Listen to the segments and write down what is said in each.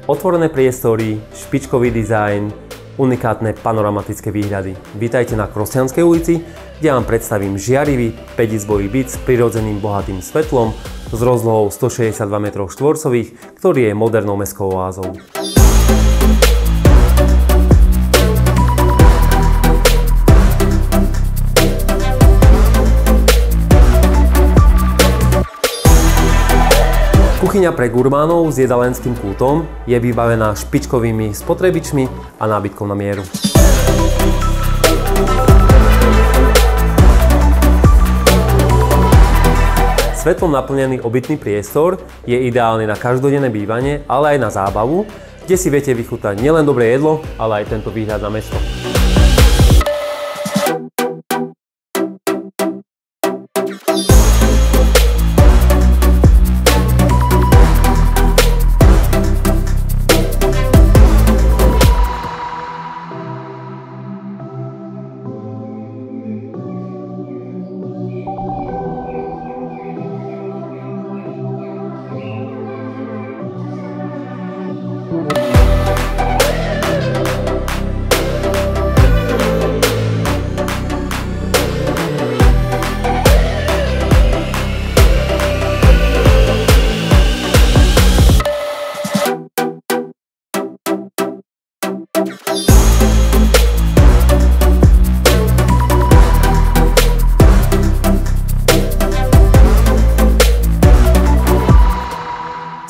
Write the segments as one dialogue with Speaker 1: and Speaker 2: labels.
Speaker 1: Otvorené priestory, špičkový dizajn, unikátne panoramatické výhľady. Vítajte na Krostianskej ulici, kde vám predstavím žiarivý 5-izbový byt s prirodzeným bohatým svetlom s rozlohou 162 m2, ktorý je modernou mestskou oázou. Kuchyňa pre gurmánov s jedalenským kútom je vybavená špičkovými spotrebičmi a nábytkom na mieru. Svetlom naplnený obytný priestor je ideálny na každodenné bývanie, ale aj na zábavu, kde si viete vychutnať nielen dobré jedlo, ale aj tento výhľad na mesto.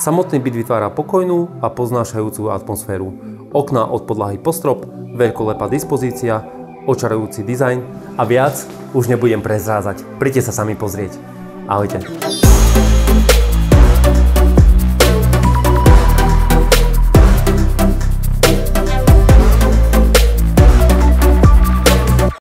Speaker 1: Samotný byt vytvára pokojnú a poznášajúcu atmosféru. Okná od podlahy po strop, veľkolepá dispozícia, očarujúci dizajn a viac už nebudem prezrádzať. Príďte sa sami pozrieť. Ahojte.